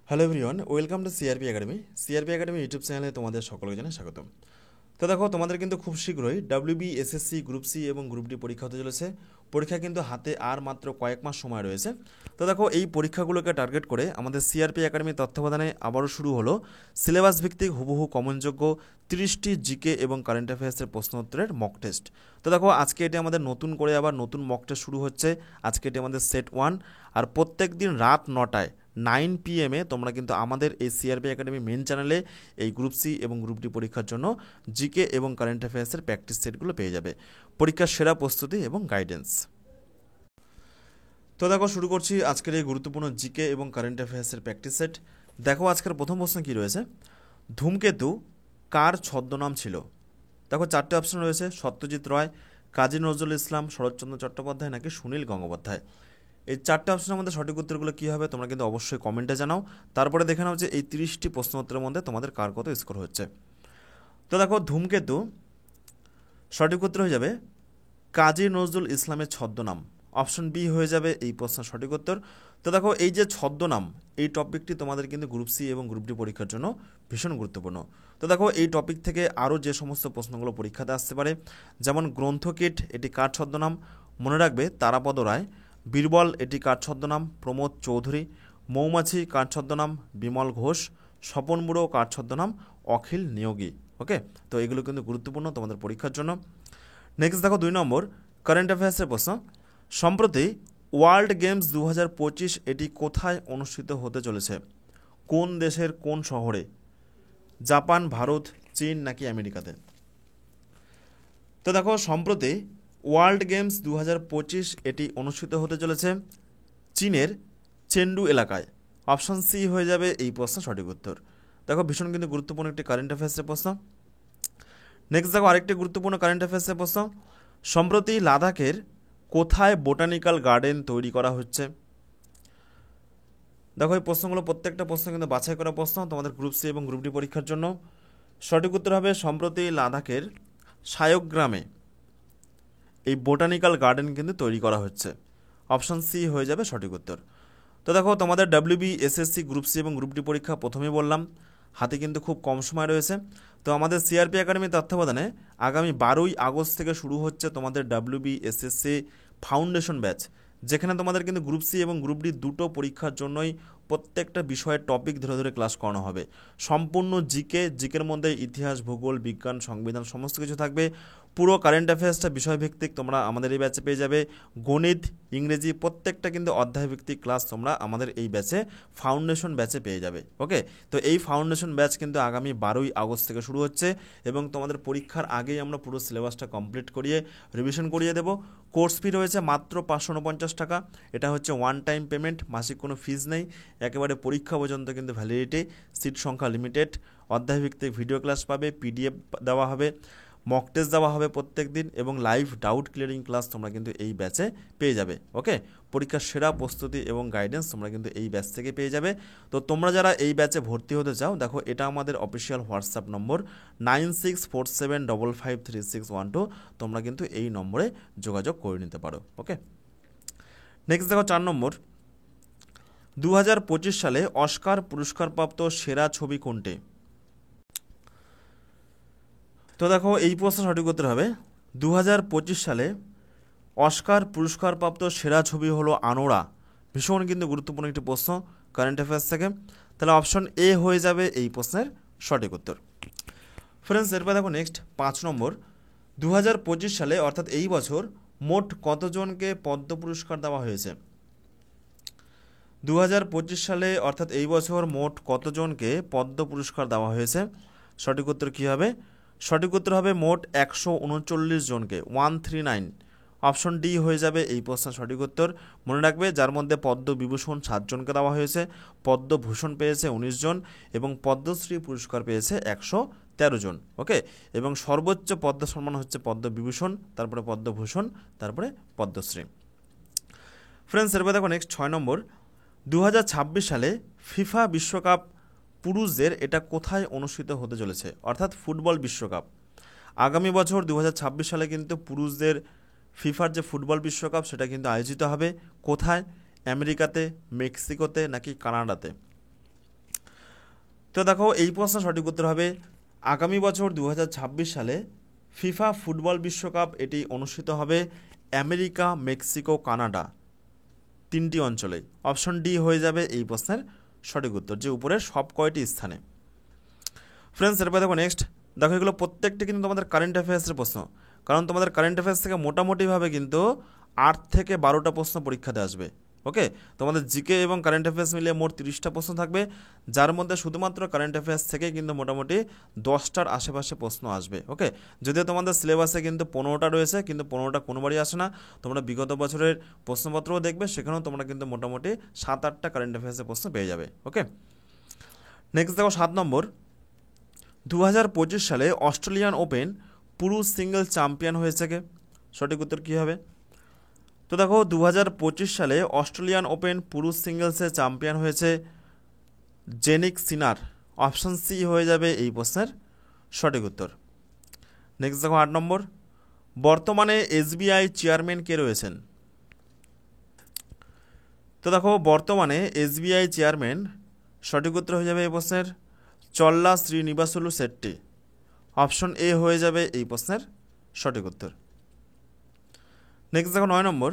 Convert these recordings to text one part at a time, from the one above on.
Hello everyone, welcome to CRP academy. CRP academy YouTube চ্যানেলে তোমাদের সকলকে জানাই স্বাগতম। তো দেখো, তোমাদের কিন্তু খুব শীঘ্রই ডাব্লিউবি, এসএসসি, গ্রুপ সি এবং গ্রুপ ডি পরীক্ষা হতে চলেছে। পরীক্ষা কিন্তু হাতে আর মাত্র কয়েক মাস সময় রয়েছে। তো দেখো, এই পরীক্ষাগুলোকে টার্গেট করে আমাদের সিআরপি একাডেমির তত্ত্বাবধানে আবারও শুরু হলো সিলেবাস ভিত্তিক হুবহু কমনযোগ্য 30টি জিকে এবং কারেন্ট অ্যাফেয়ার্সের প্রশ্ন উত্তরের মক টেস্ট। তো দেখো, আজকে এটি আমাদের নতুন করে আবার নতুন মক টেস্ট শুরু হচ্ছে। আজকে এটি আমাদের সেট 1। আর প্রত্যেক দিন রাত 9টায় 9 PM তোমরা কিন্তু আমাদের এই সিআরপি একাডেমি মেন চ্যানেলে এই গ্রুপ সি এবং গ্রুপ ডি পরীক্ষার জন্য জিকে এবং কারেন্ট অ্যাফেয়ার্সের প্র্যাকটিস সেটগুলো পেয়ে যাবে, পরীক্ষার সেরা প্রস্তুতি এবং গাইডেন্স। তো দেখো, শুরু করছি আজকের এই গুরুত্বপূর্ণ জিকে এবং কারেন্ট অ্যাফেয়ার্সের প্র্যাকটিস সেট। দেখো, আজকের প্রথম প্রশ্ন কী রয়েছে। ধূমকেতু কার ছদ্মনাম ছিল? দেখো, 4টে অপশন রয়েছে: সত্যজিৎ রায়, কাজী নজরুল ইসলাম, শরৎচন্দ্র চট্টোপাধ্যায় নাকি সুনীল গঙ্গোপাধ্যায়। এই 4টে অপশনের মধ্যে সঠিক উত্তরগুলো কী হবে তোমরা কিন্তু অবশ্যই কমেন্টে জানাও। তারপরে দেখে নাও যে এই 30টি প্রশ্ন উত্তরের মধ্যে তোমাদের কার কত স্কোর হচ্ছে। তো দেখো, ধূমকেতু সঠিক উত্তর হয়ে যাবে কাজী নজরুল ইসলামের ছদ্মনাম। অপশন বি হয়ে যাবে এই প্রশ্নের সঠিক উত্তর। তো দেখো, এই যে ছদ্মনাম, এই টপিকটি তোমাদের কিন্তু গ্রুপ সি এবং গ্রুপ ডি পরীক্ষার জন্য ভীষণ গুরুত্বপূর্ণ। তো দেখো, এই টপিক থেকে আরও যে সমস্ত প্রশ্নগুলো পরীক্ষাতে আসতে পারে, যেমন গ্রন্থকীট, এটি কার ছদ্মনাম? মনে রাখবে তারাপদ রায়। বীরবল, এটি কার ছদ্মনাম? প্রমোদ চৌধুরী। মৌমাছি কার ছদ্মনাম? বিমল ঘোষ। স্বপন বুড়ো কার ছদ্মনাম? অখিল নিয়োগী। ওকে, তো এগুলো কিন্তু গুরুত্বপূর্ণ তোমাদের পরীক্ষার জন্য। নেক্সট দেখো, 2 নম্বর কারেন্ট অ্যাফেয়ার্সের প্রশ্ন। সম্প্রতি ওয়ার্ল্ড গেমস 2025 এটি কোথায় অনুষ্ঠিত হতে চলেছে? কোন দেশের কোন শহরে? জাপান, ভারত, চীন নাকি আমেরিকাতে? তো দেখো, সম্প্রতি ওয়ার্ল্ড গেমস 2025 এটি অনুষ্ঠিত হতে চলেছে চীনের চেন্ডু এলাকায়। অপশন সি হয়ে যাবে এই প্রশ্নের সঠিক উত্তর। দেখো, ভীষণ কিন্তু গুরুত্বপূর্ণ একটি কারেন্ট অ্যাফেয়ার্সের প্রশ্ন। নেক্সট দেখো, আরেকটি গুরুত্বপূর্ণ কারেন্ট অ্যাফেয়ার্সের প্রশ্ন। সম্প্রতি লাদাখের কোথায় বোটানিক্যাল গার্ডেন তৈরি করা হচ্ছে? দেখো, এই প্রশ্নগুলো প্রত্যেকটা প্রশ্ন কিন্তু বাছাই করা প্রশ্ন তোমাদের গ্রুপ সি এবং গ্রুপ ডি পরীক্ষার জন্য। সঠিক উত্তর হবে সম্প্রতি লাদাখের সায়গ্রামে এই বোটানিক্যাল গার্ডেন কিন্তু তৈরি করা হচ্ছে। অপশন সি হয়ে যাবে সঠিক উত্তর। তো দেখো, তোমাদের ডাব্লিউবি, এসএসসি, গ্রুপ সি এবং গ্রুপ ডি পরীক্ষা প্রথমেই বললাম হাতে কিন্তু খুব কম সময় রয়েছে। তো আমাদের সিআরপি একাডেমির তত্ত্বাবধানে আগামী 12ই আগস্ট থেকে শুরু হচ্ছে তোমাদের ডাব্লিউবি, এসএসসি ফাউন্ডেশন ব্যাচ, যেখানে তোমাদের কিন্তু গ্রুপ সি এবং গ্রুপ ডি দুটো পরীক্ষার জন্যই প্রত্যেকটা বিষয়ের টপিক ধরে ধরে ক্লাস করানো হবে। সম্পূর্ণ জিকের মধ্যে ইতিহাস, ভূগোল, বিজ্ঞান, সংবিধান সমস্ত কিছু থাকবে। পুরো কারেন্ট অ্যাফেয়ার্সটা বিষয়ভিত্তিক তোমরা আমাদের এই ব্যাচে পেয়ে যাবে। গণিত, ইংরেজি প্রত্যেকটা কিন্তু অধ্যায়ভিত্তিক ক্লাস তোমরা আমাদের এই ব্যাচে ফাউন্ডেশন ব্যাচে পেয়ে যাবে। ওকে, তো এই ফাউন্ডেশন ব্যাচ কিন্তু আগামী 12ই আগস্ট থেকে শুরু হচ্ছে এবং তোমাদের পরীক্ষার আগেই আমরা পুরো সিলেবাসটা কমপ্লিট করিয়ে রিভিশন করিয়ে দেবো। কোর্স ফি রয়েছে মাত্র 549 টাকা। এটা হচ্ছে ওয়ান টাইম পেমেন্ট, মাসিক কোনো ফিজ নেই, একেবারে পরীক্ষা পর্যন্ত কিন্তু ভ্যালিডিটি, সিট সংখ্যা লিমিটেড। অধ্যায়ভিত্তিক ভিডিও ক্লাস পাবে, পিডিএফ দেওয়া হবে, মক টেস্ট দেওয়া হবে প্রত্যেক দিন এবং লাইভ ডাউট ক্লিয়ারিং ক্লাস তোমরা কিন্তু এই ব্যাচে পেয়ে যাবে। ওকে, পরীক্ষার সেরা প্রস্তুতি এবং গাইডেন্স তোমরা কিন্তু এই ব্যাচ থেকে পেয়ে যাবে। তো তোমরা যারা এই ব্যাচে ভর্তি হতে চাও, দেখো এটা আমাদের অফিসিয়াল হোয়াটসঅ্যাপ নম্বর 9647553612। তোমরা কিন্তু এই নম্বরে যোগাযোগ করে নিতে পারো। ওকে, নেক্সট দেখো, 4 নম্বর 2025 সালে অস্কার পুরস্কারপ্রাপ্ত সেরা ছবি কোনটি? তো দেখো, এই প্রশ্ন সঠিক উত্তর হবে 2025 সালে অস্কার পুরস্কারপ্রাপ্ত সেরা ছবি হলো আনোরা। ভীষণ কিন্তু গুরুত্বপূর্ণ একটি প্রশ্ন কারেন্ট অ্যাফেয়ার্স থেকে। তাহলে অপশন এ হয়ে যাবে এই প্রশ্নের সঠিক উত্তর। ফ্রেন্ডস, এরপর দেখো নেক্সট 5 নম্বর 2025 সালে অর্থাৎ এই বছর মোট কতজনকে পদ্ম পুরস্কার দেওয়া হয়েছে? 2025 সালে অর্থাৎ এই বছর মোট কতজনকে পদ্ম পুরস্কার দেওয়া হয়েছে? সঠিক উত্তর কী হবে? সঠিক উত্তর হবে মোট 139 জনকে, 139। অপশন ডি হয়ে যাবে এই প্রশ্নের সঠিক উত্তর। মনে রাখবে, যার মধ্যে পদ্মবিভূষণ 7 জনকে দেওয়া হয়েছে, পদ্মভূষণ পেয়েছে 19 জন এবং পদ্মশ্রী পুরস্কার পেয়েছে 113 জন। ওকে, এবং সর্বোচ্চ পদ্ম সম্মান হচ্ছে পদ্মবিভূষণ, তারপরে পদ্মভূষণ, তারপরে পদ্মশ্রী। ফ্রেন্ডস, এরপর দেখো নেক্সট 6 নম্বর 2026 সালে ফিফা বিশ্বকাপ পুরুষদের এটা কোথায় অনুষ্ঠিত হতে চলেছে? অর্থাৎ ফুটবল বিশ্বকাপ আগামী বছর 2026 সালে কিন্তু পুরুষদের ফিফার যে ফুটবল বিশ্বকাপ সেটা কিন্তু আয়োজিত হবে। কোথায়? আমেরিকাতে, মেক্সিকোতে নাকি কানাডাতে? তো দেখো এই প্রশ্ন সঠিক উত্তর হবে আগামী বছর 2026 সালে ফিফা ফুটবল বিশ্বকাপ এটি অনুষ্ঠিত হবে আমেরিকা, মেক্সিকো, কানাডা 3টি অঞ্চলে। অপশন ডি হয়ে যাবে এই প্রশ্নের সঠিক উত্তর, যে উপরের সব কয়টি স্থানে। ফ্রেন্ডস, এরপর দেখো নেক্সট, দেখো এগুলো প্রত্যেকটি কিন্তু তোমাদের কারেন্ট অ্যাফেয়ার্সের প্রশ্ন, কারণ তোমাদের কারেন্ট অ্যাফেয়ার্স থেকে মোটামুটিভাবে কিন্তু 8 থেকে 12টা প্রশ্ন পরীক্ষাতে আসবে। ওকে, তোমাদের জিকে এবং কারেন্ট অ্যাফেয়ার্স মিলিয়ে মোট 30টা প্রশ্ন থাকবে, যার মধ্যে শুধুমাত্র কারেন্ট অ্যাফেয়ার্স থেকে কিন্তু মোটামুটি 10টার আশেপাশে প্রশ্ন আসবে। ওকে, যদিও তোমাদের সিলেবাসে কিন্তু 15টা রয়েছে, কিন্তু 15টা কোনোবারই আসে না। তোমরা বিগত বছরের প্রশ্নপত্রও দেখবে, সেখানেও তোমরা কিন্তু মোটামুটি 7-8টা কারেন্ট অ্যাফেয়ার্সের প্রশ্ন পেয়ে যাবে। ওকে, নেক্সট দেখো 7 নম্বর, 2025 সালে অস্ট্রেলিয়ান ওপেন পুরুষ সিঙ্গেল চ্যাম্পিয়ন হয়েছে কে? সঠিক উত্তর কী হবে? তো দেখো 2025 সালে অস্ট্রেলিয়ান ওপেন পুরুষ সিঙ্গেলসে চ্যাম্পিয়ন হয়েছে জেনিক সিনার। অপশন সি হয়ে যাবে এই প্রশ্নের সঠিক উত্তর। নেক্সট দেখো 8 নম্বর, বর্তমানে এসবিআই চেয়ারম্যান কে রয়েছেন? তো দেখো বর্তমানে এসবিআই চেয়ারম্যান, সঠিক উত্তর হয়ে যাবে এই প্রশ্নের চল্লা শ্রীনিবাসুলু শেট্টি। অপশন এ হয়ে যাবে এই প্রশ্নের সঠিক উত্তর। নেক্সট দেখো 9 নম্বর,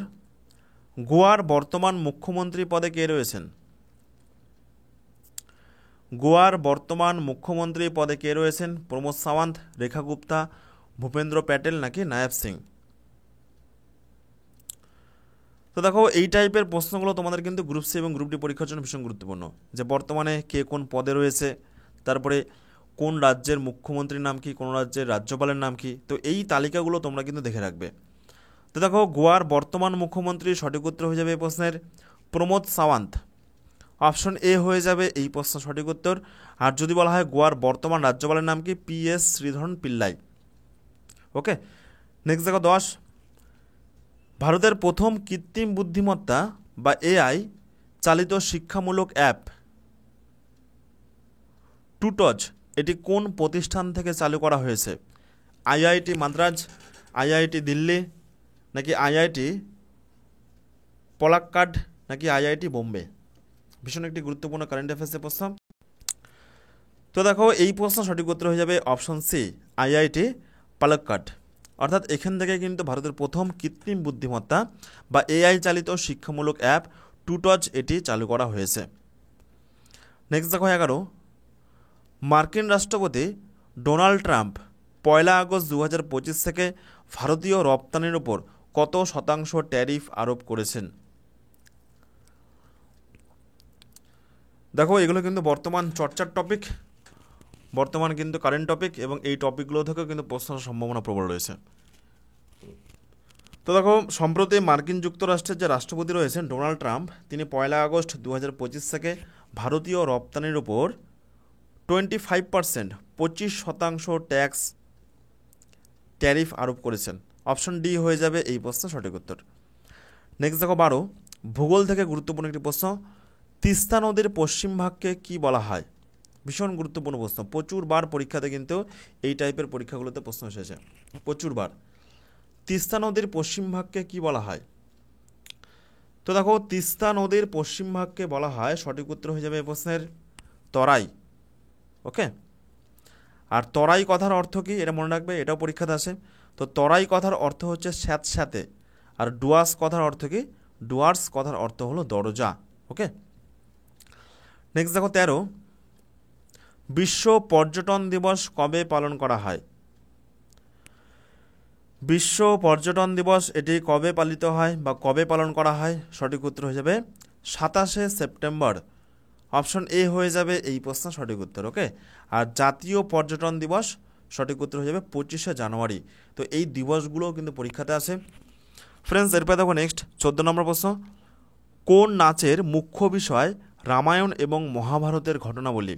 গোয়ার বর্তমান মুখ্যমন্ত্রী পদে কে রয়েছেন? গোয়ার বর্তমান মুখ্যমন্ত্রী পদে কে রয়েছেন? প্রমোদ সাওয়ান্ত, রেখা গুপ্তা, ভূপেন্দ্র প্যাটেল নাকি নায়াব সিং? তো দেখো এই টাইপের প্রশ্নগুলো তোমাদের কিন্তু গ্রুপ সি এবং গ্রুপ ডি পরীক্ষার জন্য ভীষণ গুরুত্বপূর্ণ, যে বর্তমানে কে কোন পদে রয়েছে, তারপরে কোন রাজ্যের মুখ্যমন্ত্রীর নাম কি, কোন রাজ্যের রাজ্যপালের নাম কি। তো এই তালিকাগুলো তোমরা কিন্তু দেখে রাখবে। তো দেখো গোয়ার বর্তমান মুখ্যমন্ত্রী, সঠিক উত্তর হয়ে যাবে এই প্রশ্নের প্রমোদ সাওয়ান্ত। অপশন এ হয়ে যাবে এই প্রশ্ন সঠিক উত্তর। আর যদি বলা হয় গোয়ার বর্তমান রাজ্যপালের নাম কি, PS শ্রীধরন পিল্লাই। ওকে, নেক্সট দেখো 10, ভারতের প্রথম কৃত্রিম বুদ্ধিমত্তা বা AI চালিত শিক্ষামূলক অ্যাপ টুটজ এটি কোন প্রতিষ্ঠান থেকে চালু করা হয়েছে? IIT মাদ্রাজ, IIT দিল্লি নাকি IIT পলাক্কাড নাকি IIT বোম্বে? ভীষণ একটি গুরুত্বপূর্ণ কারেন্ট অ্যাফেয়ার্সের প্রশ্ন। তো দেখো এই প্রশ্ন সঠিক উত্তর হয়ে যাবে অপশন সি, IIT পালাক্কাড। অর্থাৎ এখান থেকে কিন্তু ভারতের প্রথম কৃত্রিম বুদ্ধিমত্তা বা AI চালিত শিক্ষামূলক অ্যাপ টুটজ এটি চালু করা হয়েছে। নেক্সট দেখো 11, মার্কিন রাষ্ট্রপতি ডোনাল্ড ট্রাম্প 1 আগস্ট 2025 থেকে ভারতীয় রপ্তানির ওপর কত শতাংশ ট্যারিফ আরোপ করেছেন? দেখো এগুলো কিন্তু বর্তমান চর্চার টপিক, বর্তমান কিন্তু কারেন্ট টপিক, এবং এই টপিকগুলো থেকেও কিন্তু প্রশ্নের সম্ভাবনা প্রবল রয়েছে। তো দেখো সম্প্রতি মার্কিন যুক্তরাষ্ট্রের যে রাষ্ট্রপতি রয়েছেন ডোনাল্ড ট্রাম্প, তিনি 1 আগস্ট 2025 থেকে ভারতীয় রপ্তানির উপর 25% 25% ট্যাক্স ট্যারিফ আরোপ করেছেন। অপশন ডি হয়ে যাবে এই প্রশ্ন সঠিক উত্তর। নেক্সট দেখো 12, ভূগোল থেকে গুরুত্বপূর্ণ একটি প্রশ্ন, তিস্তা নদীর পশ্চিম ভাগকে কি বলা হয়? ভীষণ গুরুত্বপূর্ণ প্রশ্ন, প্রচুরবার পরীক্ষাতে কিন্তু এই টাইপের পরীক্ষাগুলোতে প্রশ্ন এসেছে প্রচুরবার। তিস্তা নদীর পশ্চিম ভাগকে কি বলা হয়? তো দেখো তিস্তা নদীর পশ্চিম ভাগকে বলা হয়, সঠিক উত্তর হয়ে যাবে এই প্রশ্নের তরাই। ওকে, আর তরাই কথার অর্থ কি এটা মনে রাখবে, এটাও পরীক্ষাতে আসে। তো তরাই কথার অর্থ হচ্ছে স্যাঁতস্যাঁতে, আর ডুয়ার্স কথার অর্থ কি? ডুয়ার্স কথার অর্থ হলো দরজা। ওকে, নেক্সট দেখো 13, বিশ্ব পর্যটন দিবস কবে পালন করা হয়? বিশ্ব পর্যটন দিবস এটি কবে পালিত হয় বা কবে পালন করা হয়? সঠিক উত্তর হয়ে যাবে 27শে সেপ্টেম্বর। অপশন এ হয়ে যাবে এই প্রশ্ন সঠিক উত্তর। ওকে, আর জাতীয় পর্যটন দিবস সঠিক উত্তর হয়ে যাবে 25শে জানুয়ারি। তো এই দিবসগুলোও কিন্তু পরীক্ষাতে আসে। ফ্রেন্ডস, এরপরে দেখো নেক্সট 14 নম্বর প্রশ্ন, কোন নাচের মুখ্য বিষয় রামায়ণ এবং মহাভারতের ঘটনাবলী?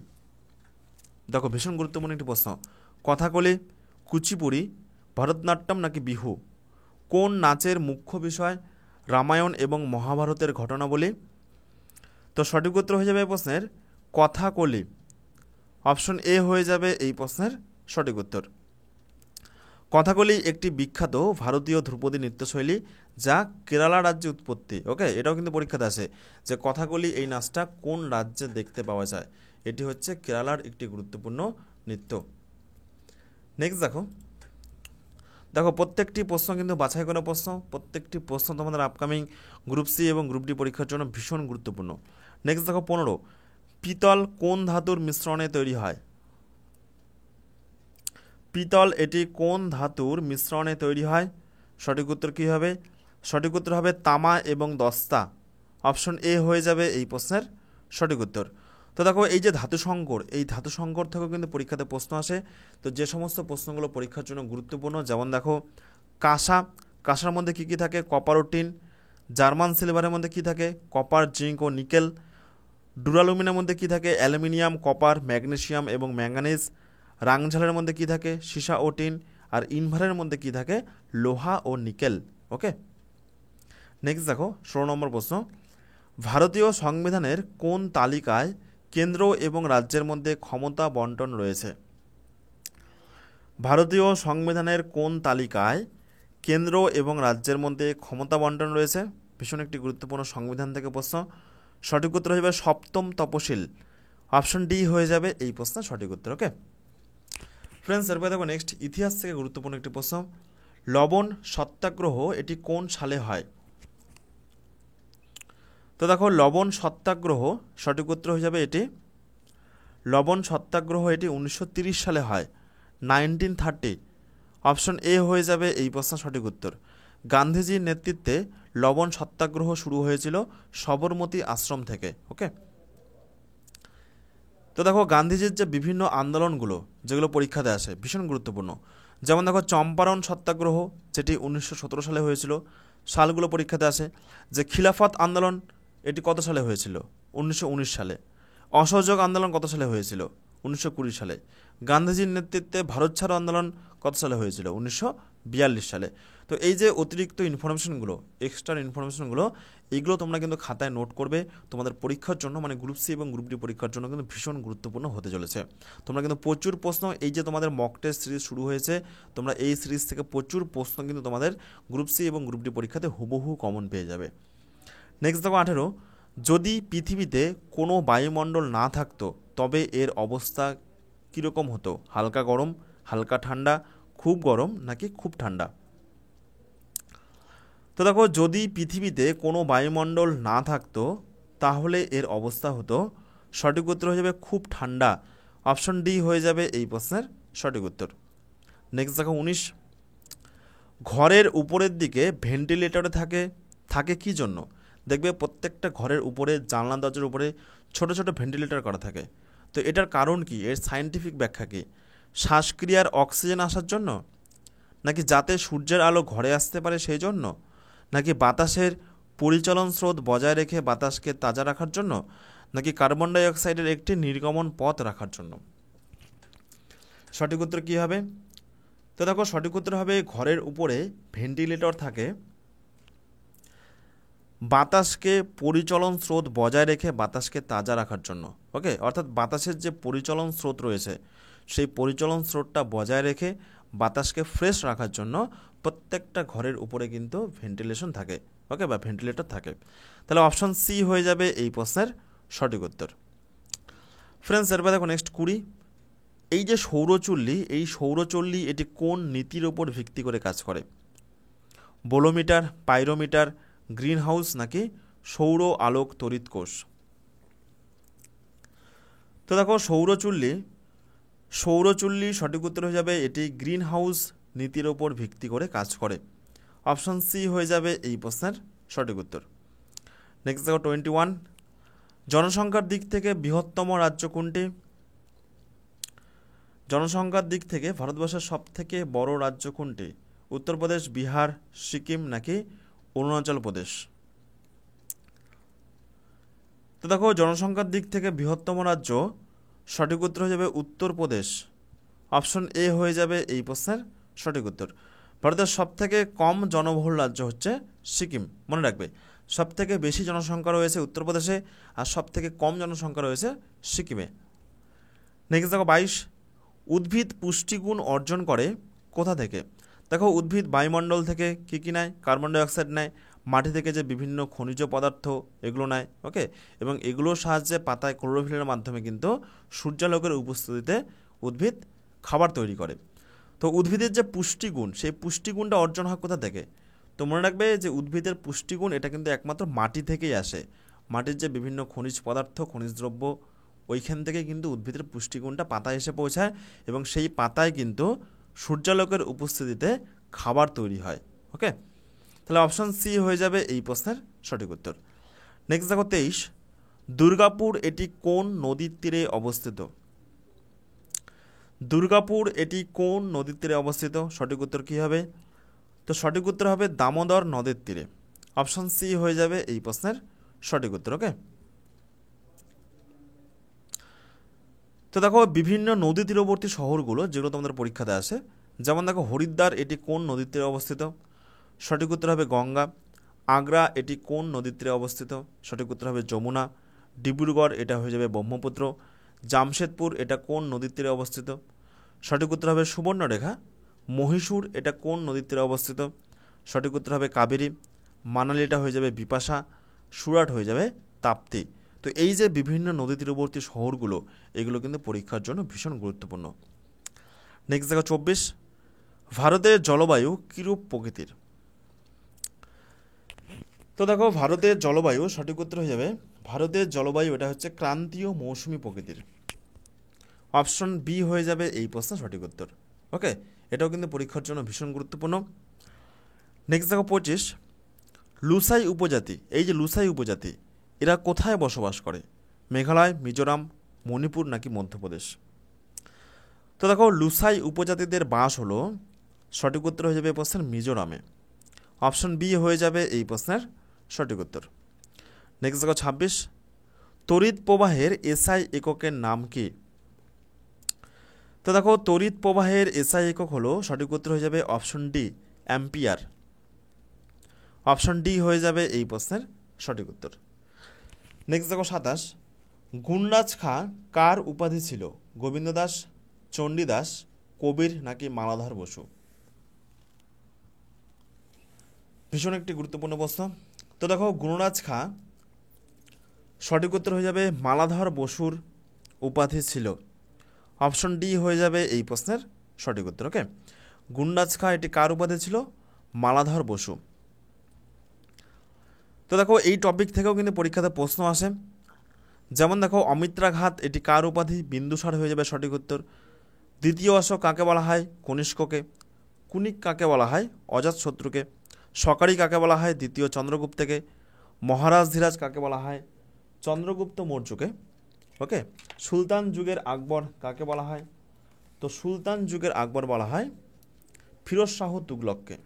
দেখো ভীষণ গুরুত্বপূর্ণ একটি প্রশ্ন, কথাকলি, কুচিপুড়ি, ভরতনাট্যম নাকি বিহু? কোন নাচের মুখ্য বিষয় রামায়ণ এবং মহাভারতের ঘটনাবলী? তো সঠিক উত্তর হয়ে যাবে এই প্রশ্নের কথাকলি। অপশন এ হয়ে যাবে এই প্রশ্নের সঠিক উত্তর। কথাকলি একটি বিখ্যাত ভারতীয় ধ্রুপদী নৃত্যশৈলী যা কেরালা রাজ্যে উৎপত্তি। ওকে, এটাও কিন্তু পরীক্ষাতে আসে যে কথাকলি এই নাচটা কোন রাজ্যে দেখতে পাওয়া যায়। এটি হচ্ছে কেরালার একটি গুরুত্বপূর্ণ নৃত্য। নেক্সট দেখো দেখো প্রত্যেকটি প্রশ্ন কিন্তু বাছাই করা প্রশ্ন, প্রত্যেকটি প্রশ্ন তোমাদের আপকামিং গ্রুপ সি এবং গ্রুপ ডি পরীক্ষার জন্য ভীষণ গুরুত্বপূর্ণ। নেক্সট দেখো 15, পিতল কোন ধাতুর মিশ্রণে তৈরি হয়? পিতল এটি কোন ধাতুর মিশ্রণে তৈরি হয়? সঠিক উত্তর কী হবে? সঠিক উত্তর হবে তামা এবং দস্তা। অপশন এ হয়ে যাবে এই প্রশ্নের সঠিক উত্তর। তো দেখো এই যে ধাতু সংকর, এই ধাতু সংকর থেকেও কিন্তু পরীক্ষাতে প্রশ্ন আসে। তো যে সমস্ত প্রশ্নগুলো পরীক্ষার জন্য গুরুত্বপূর্ণ, যেমন দেখো কাঁসা, কাঁসার মধ্যে কী কী থাকে? কপার ও টিন। জার্মান সিলভারের মধ্যে কী থাকে? কপার, জিঙ্ক ও নিকেল। ডুরালুমিনের মধ্যে কী থাকে? অ্যালুমিনিয়াম, কপার, ম্যাগনেসিয়াম এবং ম্যাঙ্গানিজ। রাংঝালের মধ্যে কী থাকে? সীসা ও টিন। আর ইনভারের মধ্যে কী থাকে? লোহা ও নিকেল। ওকে, নেক্সট দেখো 16 নম্বর প্রশ্ন, ভারতীয় সংবিধানের কোন তালিকায় কেন্দ্র এবং রাজ্যের মধ্যে ক্ষমতা বন্টন রয়েছে? ভারতীয় সংবিধানের কোন তালিকায় কেন্দ্র এবং রাজ্যের মধ্যে ক্ষমতা বন্টন রয়েছে? ভীষণ একটি গুরুত্বপূর্ণ সংবিধান থেকে প্রশ্ন। সঠিক উত্তর হয়ে যাবে সপ্তম তপশিল। অপশন ডি হয়ে যাবে এই প্রশ্নের সঠিক উত্তর। ওকে ফ্রেন্ডস, এরপরে দেখো নেক্সট ইতিহাস থেকে গুরুত্বপূর্ণ একটি প্রশ্ন, লবণ সত্যাগ্রহ এটি কোন সালে হয়? তো দেখো লবণ সত্যাগ্রহ, সঠিক উত্তর হয়ে যাবে এটি লবণ সত্যাগ্রহ এটি 1930 সালে হয়, 1930। অপশন এ হয়ে যাবে এই প্রশ্নের সঠিক উত্তর। গান্ধীজির নেতৃত্বে লবণ সত্যাগ্রহ শুরু হয়েছিল সবরমতী আশ্রম থেকে। ওকে, তো দেখো গান্ধীজির যে বিভিন্ন আন্দোলনগুলো যেগুলো পরীক্ষাতে আসে ভীষণ গুরুত্বপূর্ণ, যেমন দেখো চম্পারণ সত্যাগ্রহ যেটি 1917 সালে হয়েছিল, সালগুলো পরীক্ষাতে আসে। যে খিলাফত আন্দোলন এটি কত সালে হয়েছিল? 1919 সালে। অসহযোগ আন্দোলন কত সালে হয়েছিল? 1920 সালে। গান্ধীজির নেতৃত্বে ভারত ছাড়ো আন্দোলন কত সালে হয়েছিল? 1942 সালে। তো এই যে অতিরিক্ত ইনফরমেশনগুলো, এক্সট্রা ইনফরমেশনগুলো, এইগুলো তোমরা কিন্তু খাতায় নোট করবে। তোমাদের পরীক্ষার জন্য মানে গ্রুপ সি এবং গ্রুপ ডি পরীক্ষার জন্য কিন্তু ভীষণ গুরুত্বপূর্ণ হতে চলেছে। তোমরা কিন্তু প্রচুর প্রশ্ন, এই যে তোমাদের মক টেস্ট সিরিজ শুরু হয়েছে, তোমরা এই সিরিজ থেকে প্রচুর প্রশ্ন কিন্তু তোমাদের গ্রুপ সি এবং গ্রুপ ডি পরীক্ষাতে হুবহু কমন পেয়ে যাবে। নেক্সট দেখো 18, যদি পৃথিবীতে কোনো বায়ুমণ্ডল না থাকতো তবে এর অবস্থা কীরকম হতো? হালকা গরম, হালকা ঠান্ডা, খুব গরম নাকি খুব ঠান্ডা? তো দেখো যদি পৃথিবীতে কোনো বায়ুমণ্ডল না থাকতো তাহলে এর অবস্থা হতো, সঠিক উত্তর হয়ে যাবে খুব ঠান্ডা। অপশন ডি হয়ে যাবে এই প্রশ্নের সঠিক উত্তর। নেক্সট দেখো 19, ঘরের উপরের দিকে ভেন্টিলেটরে থাকে কি জন্য? দেখবে প্রত্যেকটা ঘরের উপরে, জানলা দরজার উপরে ছোট ছোট ভেন্টিলেটর করা থাকে। তো এটার কারণ কি? এর সায়েন্টিফিক ব্যাখ্যা কি? শ্বাসক্রিয়ার অক্সিজেন আসার জন্য, নাকি যাতে সূর্যের আলো ঘরে আসতে পারে সেই জন্য, নাকি বাতাসের পরিচলন স্রোত বজায় রেখে বাতাসকে তাজা রাখার জন্য, নাকি কার্বন ডাই অক্সাইডের একটি নির্গমন পথ রাখার জন্য? সঠিক উত্তর কী হবে? তো দেখো সঠিক উত্তর হবে ঘরের উপরে ভেন্টিলেটর থাকে বাতাসকে পরিচলন স্রোত বজায় রেখে বাতাসকে তাজা রাখার জন্য। ওকে, অর্থাৎ বাতাসের যে পরিচলন স্রোত রয়েছে সেই পরিচলন স্রোতটা বজায় রেখে বাতাসকে ফ্রেশ রাখার জন্য প্রত্যেকটা ঘরের উপরে কিন্তু ভেন্টিলেশন থাকে। ওকে, বা ভেন্টিলেটর থাকে। তাহলে অপশন সি হয়ে যাবে এই প্রশ্নের সঠিক উত্তর। ফ্রেন্ডস, এরপর দেখো নেক্সট 20, এই যে সৌরচুল্লি, এই সৌরচুল্লি এটি কোন নীতির ওপর ভিত্তি করে কাজ করে? বোলোমিটার, পাইরোমিটার, গ্রিন হাউস নাকি সৌর আলোক তড়িৎ কোষ? তো দেখো সৌরচুল্লি সঠিক উত্তর হয়ে যাবে এটি গ্রিন হাউস নীতির ওপর ভিত্তি করে কাজ করে। অপশন সি হয়ে যাবে এই প্রশ্নের সঠিক উত্তর। নেক্সট দেখো 21, জনসংখ্যার দিক থেকে বৃহত্তম রাজ্য কোনটি? জনসংখ্যার দিক থেকে ভারতবর্ষের সব থেকে বড় রাজ্য কোনটি? উত্তরপ্রদেশ, বিহার, সিকিম নাকি অরুণাচল প্রদেশ? তো দেখো জনসংখ্যার দিক থেকে বৃহত্তম রাজ্য, সঠিক উত্তর হয়ে যাবে উত্তরপ্রদেশ। অপশন এ হয়ে যাবে এই প্রশ্নের সঠিক উত্তর। ভারতের সবথেকে কম জনবহুল রাজ্য হচ্ছে সিকিম, মনে রাখবে। সবথেকে বেশি জনসংখ্যা রয়েছে উত্তরপ্রদেশে আর সবথেকে কম জনসংখ্যা রয়েছে সিকিমে। নেক্সট দেখো 22, উদ্ভিদ পুষ্টিগুণ অর্জন করে কোথা থেকে? দেখো উদ্ভিদ বায়ুমণ্ডল থেকে কী নেয়, কার্বন ডাইঅক্সাইড নেয়, মাটি থেকে যে বিভিন্ন খনিজ পদার্থ এগুলো নেয়, ওকে, এবং এগুলোর সাহায্যে পাতায় ক্লোরোফিলের মাধ্যমে কিন্তু সূর্যালোকের উপস্থিতিতে উদ্ভিদ খাবার তৈরি করে। তো উদ্ভিদের যে পুষ্টিগুণ, সেই পুষ্টিগুণটা অর্জন হয় কোথা থেকে? তো মনে রাখবে যে উদ্ভিদের পুষ্টিগুণ এটা কিন্তু একমাত্র মাটি থেকেই আসে। মাটির যে বিভিন্ন খনিজ পদার্থ, খনিজ দ্রব্য, ওইখান থেকে কিন্তু উদ্ভিদের পুষ্টিগুণটা পাতায় এসে পৌঁছায় এবং সেই পাতায় কিন্তু সূর্যালোকের উপস্থিতিতে খাবার তৈরি হয়। ওকে, তাহলে অপশন সি হয়ে যাবে এই প্রশ্নের সঠিক উত্তর। নেক্সট দেখো 23, দুর্গাপুর এটি কোন নদীর তীরে অবস্থিত? দুর্গাপুর এটি কোন নদীর তীরে অবস্থিত? সঠিক উত্তর কী হবে? তো সঠিক উত্তর হবে দামোদর নদের তীরে। অপশন সি হয়ে যাবে এই প্রশ্নের সঠিক উত্তর। ওকে, তো দেখো বিভিন্ন নদী তীরবর্তী শহরগুলো যেগুলো তোমাদের পরীক্ষাতে আসে, যেমন দেখো হরিদ্বার এটি কোন নদীর তীরে অবস্থিত? সঠিক উত্তর হবে গঙ্গা। আগ্রা এটি কোন নদীর তীরে অবস্থিত? সঠিক উত্তর হবে যমুনা। ডিব্রুগড় এটা হয়ে যাবে ব্রহ্মপুত্র। জামশেদপুর এটা কোন নদীর তীরে অবস্থিত? সঠিক উত্তর হবে সুবর্ণরেখা। মহীশূর এটা কোন নদীর তীরে অবস্থিত? সঠিক উত্তর হবে কাবেরী। মানালি এটা হয়ে যাবে বিপাশা। সুরাট হয়ে যাবে তাপ্তি। তো এই যে বিভিন্ন নদী তীরবর্তী শহরগুলো, এগুলো কিন্তু পরীক্ষার জন্য ভীষণ গুরুত্বপূর্ণ। নেক্সট দেখো 24, ভারতের জলবায়ু কিরূপ প্রকৃতির? তো দেখো ভারতের জলবায়ু সঠিক উত্তর হয়ে যাবে ভারতের জলবায়ু এটা হচ্ছে ক্রান্তীয় মৌসুমী প্রকৃতির। অপশন বি হয়ে যাবে এই প্রশ্নের সঠিক উত্তর। ওকে, এটাও কিন্তু পরীক্ষার জন্য ভীষণ গুরুত্বপূর্ণ। নেক্সট দেখো 25, লুসাই উপজাতি, এই যে লুসাই উপজাতি এরা কোথায় বসবাস করে? মেঘালয়, মিজোরাম, মণিপুর নাকি মধ্যপ্রদেশ? তো দেখো লুসাই উপজাতিদের বাস হলো, সঠিক উত্তর হয়ে যাবে এই প্রশ্নের মিজোরামে। অপশন বি হয়ে যাবে এই প্রশ্নের সঠিক উত্তর। নেক্সট দেখো 26, তড়িৎ প্রবাহের এসআই এককের নাম কি? তো দেখো তড়িৎ প্রবাহের এসআই একক হলো, সঠিক উত্তর হয়ে যাবে option D ampere. Option D হয়ে যাবে এই প্রশ্নের সঠিক উত্তর। নেক্সট দেখো 27, গুণরাজ খাঁ কার উপাধি ছিল? গোবিন্দ দাস, চণ্ডীদাস, কবির নাকি মালাধর বসু? ভীষণ একটি গুরুত্বপূর্ণ প্রশ্ন। তো দেখো গুণরাজ খাঁ সঠিক উত্তর হয়ে যাবে মালাধর বসুর উপাধি ছিল। অপশন ডি হয়ে যাবে এই প্রশ্নের সঠিক উত্তর। ওকে, গুণরাজ খাঁ এটি কার উপাধি ছিল? মালাধর বসু। তো দেখো এই টপিক থেকেও কিন্তু পরীক্ষাতে প্রশ্ন আসে, যেমন দেখো অমিত্রা ঘাত এটি কার উপাধি? বিন্দুসার হয়ে যাবে সঠিক উত্তর। দ্বিতীয় অশোক কাকে বলা হয়? কনিষ্ককে। কুনিক কাকে বলা হয়? অজাতশত্রুকে। সকারি কাকে বলা হয়? দ্বিতীয় চন্দ্রগুপ্তকে। মহারাজ ধীরাজ কাকে বলা হয়? চন্দ্রগুপ্ত মৌর্যকে। ওকে, সুলতান যুগের আকবর কাকে বলা হয়? তো সুলতান যুগের আকবর বলা হয় ফিরোজ শাহ তুগলককে।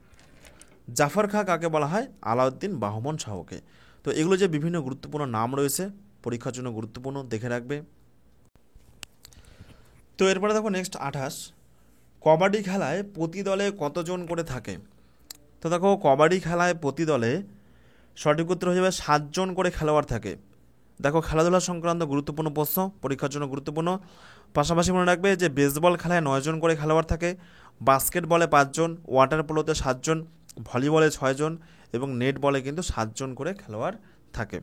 জাফর খাঁ কাকে বলা হয়? আলাউদ্দিন বাহমন শাহকে। তো এগুলো যে বিভিন্ন গুরুত্বপূর্ণ নাম রয়েছে, পরীক্ষার জন্য গুরুত্বপূর্ণ, দেখে রাখবে। তো এরপরে দেখো নেক্সট 28, কবাডি খেলায় প্রতি দলে কতজন করে থাকে? তো দেখো কবাডি খেলায় প্রতি দলে সঠিক উত্তর হয়ে যাবে 7 জন করে খেলোয়াড় থাকে। দেখো খেলাধুলা সংক্রান্ত গুরুত্বপূর্ণ প্রশ্ন, পরীক্ষার জন্য গুরুত্বপূর্ণ। পাশাপাশি মনে রাখবে যে বেসবল খেলায় 9 জন করে খেলোয়াড় থাকে, বাস্কেটবলে 5 জন, ওয়াটার পোলোতে 7 জন, ভলিবলে 6 জন এবং নেট বলে কিন্তু 7 জন করে খেলোয়াড় থাকে।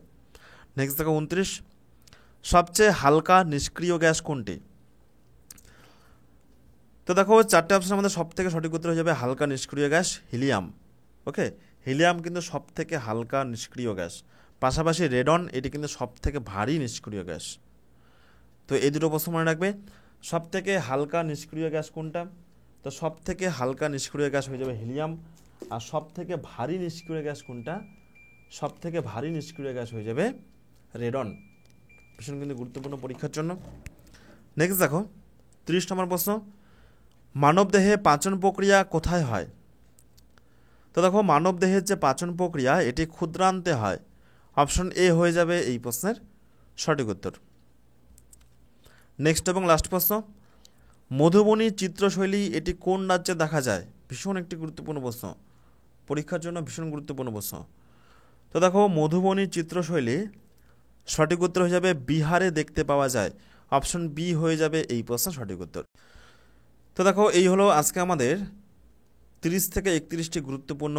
নেক্সট দেখো 29, সবচেয়ে হালকা নিষ্ক্রিয় গ্যাস কোনটি? তো দেখো 4টে অপশনের মধ্যে সব থেকে সঠিক উত্তর হয়ে যাবে হালকা নিষ্ক্রিয় গ্যাস হিলিয়াম। ওকে, হিলিয়াম কিন্তু সব থেকে হালকা নিষ্ক্রিয় গ্যাস। পাশাপাশি রেডন এটি কিন্তু সব থেকে ভারী নিষ্ক্রিয় গ্যাস। তো এই দুটো প্রশ্ন মনে রাখবে, সব থেকে হালকা নিষ্ক্রিয় গ্যাস কোনটা? তো সব থেকে হালকা নিষ্ক্রিয় গ্যাস হয়ে যাবে হিলিয়াম। আর সব থেকে ভারী নিষ্ক্রিয় গ্যাস কোনটা? সব থেকে ভারী নিষ্ক্রিয় গ্যাস হয়ে যাবে রেডন। ভীষণ কিন্তু গুরুত্বপূর্ণ পরীক্ষার জন্য। নেক্সট দেখো 30 নম্বর প্রশ্ন, মানবদেহে পাচন প্রক্রিয়া কোথায় হয়? তো দেখো মানবদেহের যে পাচন প্রক্রিয়া এটি ক্ষুদ্রান্তে হয়। অপশন এ হয়ে যাবে এই প্রশ্নের সঠিক উত্তর। নেক্সট এবং লাস্ট প্রশ্ন, মধুবনী চিত্রশৈলী এটি কোন রাজ্যে দেখা যায়? ভীষণ একটি গুরুত্বপূর্ণ প্রশ্ন, পরীক্ষার জন্য ভীষণ গুরুত্বপূর্ণ প্রশ্ন। তো দেখো মধুবনী চিত্রশৈলী সঠিক উত্তর হয়ে যাবে বিহারে দেখতে পাওয়া যায়। অপশন বি হয়ে যাবে এই প্রশ্নের সঠিক উত্তর। তো দেখো এই হলো আজকে আমাদের 30 থেকে 31টি গুরুত্বপূর্ণ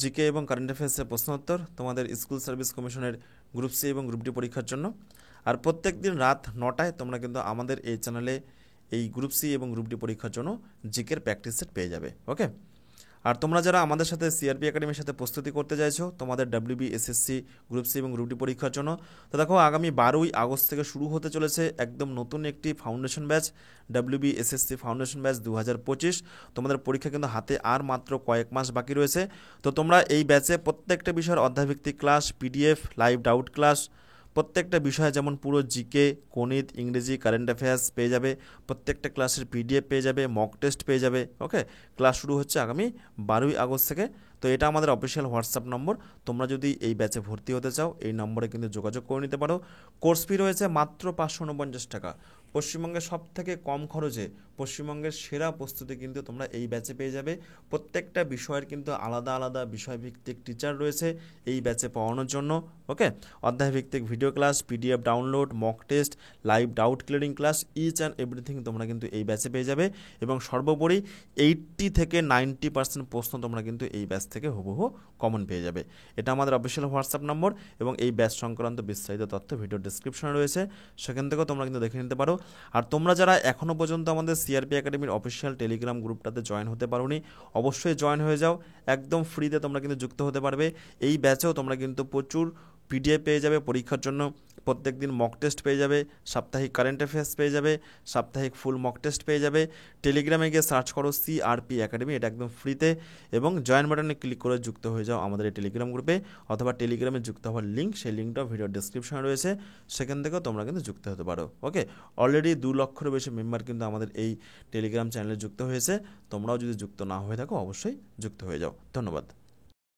জিকে এবং কারেন্ট অ্যাফেয়ার্সের প্রশ্নোত্তর তোমাদের স্কুল সার্ভিস কমিশনের গ্রুপ সি এবং গ্রুপ ডি পরীক্ষার জন্য। আর প্রত্যেক দিন রাত 9টায় তোমরা কিন্তু আমাদের এই চ্যানেলে এই গ্রুপ সি এবং গ্রুপ ডি পরীক্ষার জন্য জিকের প্র্যাকটিস সেট পেয়ে যাবে। ওকে, আর তোমরা যারা আমাদের সাথে সিআরপি একাডেমির সাথে প্রস্তুতি করতে চাইছো তোমাদের ডাব্লিউবি এসএসসি গ্রুপ সি এবং গ্রুপ ডি পরীক্ষার জন্য, তো দেখো আগামী 12ই আগস্ট থেকে শুরু হতে চলেছে একদম নতুন একটি foundation batch, WB SSC foundation batch 2025। তোমাদের পরীক্ষা কিন্তু হাতে আর মাত্র কয়েক মাস বাকি রয়েছে। তো তোমরা এই ব্যাচে প্রত্যেকটা বিষয়ের অধ্যায়ভিত্তিক class, PDF, live doubt class, প্রত্যেকটা বিষয় যেমন পুরো জিকে, গণিত, ইংরেজি, কারেন্ট অ্যাফেয়ার্স পেয়ে যাবে, প্রত্যেকটা ক্লাসের পিডিএফ পেয়ে যাবে, মক টেস্ট পেয়ে যাবে। ওকে, ক্লাস শুরু হচ্ছে আগামী 12ই আগস্ট থেকে। তো এটা আমাদের অফিসিয়াল হোয়াটসঅ্যাপ নম্বর, তোমরা যদি এই ব্যাচে ভর্তি হতে চাও এই নম্বরে কিন্তু যোগাযোগ করে নিতে পারো। কোর্স ফি রয়েছে মাত্র 549 টাকা। পশ্চিমবঙ্গের সব থেকে কম খরচে পশ্চিমবঙ্গের সেরা প্রস্তুতি কিন্তু তোমরা এই ব্যাচে পেয়ে যাবে। প্রত্যেকটা বিষয়ের কিন্তু আলাদা আলাদা বিষয়ভিত্তিক টিচার রয়েছে এই ব্যাচে পড়ানোর জন্য। ওকে, অধ্যায়ভিত্তিক video class, PDF download, mock test, live doubt clearing class, each and everything তোমরা কিন্তু এই ব্যাচে পেয়ে যাবে। এবং সর্বোপরি 80 থেকে 90% প্রশ্ন তোমরা কিন্তু এই ব্যাচ থেকে হুবহু কমন পেয়ে যাবে। এটা আমাদের অফিসিয়াল হোয়াটসঅ্যাপ নম্বর এবং এই ব্যাচ সংক্রান্ত বিস্তারিত তথ্য ভিডিও ডিসক্রিপশনে রয়েছে, সেখান থেকেও তোমরা কিন্তু দেখে নিতে পারো। আর তোমরা যারা এখনও পর্যন্ত আমাদের সিআরপি একাডেমির অফিসিয়াল টেলিগ্রাম গ্রুপটাতে জয়েন হতে পারোনি, অবশ্যই জয়েন হয়ে যাও। একদম ফ্রিতে তোমরা কিন্তু যুক্ত হতে পারবে। এই ব্যাচেও তোমরা কিন্তু প্রচুর পিডিএফ পেয়ে যাবে পরীক্ষার জন্য, প্রত্যেক দিন মক টেস্ট পেয়ে যাবে, সাপ্তাহিক কারেন্ট অ্যাফেয়ার্স পেয়ে যাবে, সাপ্তাহিক ফুল মক টেস্ট পেয়ে যাবে। টেলিগ্রামে গিয়ে সার্চ করো সিআরপি একাডেমি, এটা একদম ফ্রিতে, এবং জয়েন বাটনে ক্লিক করে যুক্ত হয়ে যাও আমাদের এই টেলিগ্রাম গ্রুপে, অথবা টেলিগ্রামে যুক্ত হওয়ার লিঙ্ক, সেই লিঙ্কটাও ভিডিও ডিসক্রিপশনে রয়েছে, সেখান থেকেও তোমরা কিন্তু যুক্ত হতে পারো। ওকে, অলরেডি 2 লক্ষেরও বেশি মেম্বার কিন্তু আমাদের এই টেলিগ্রাম চ্যানেলে যুক্ত হয়েছে। তোমরাও যদি যুক্ত না হয়ে থাকো অবশ্যই যুক্ত হয়ে যাও। ধন্যবাদ।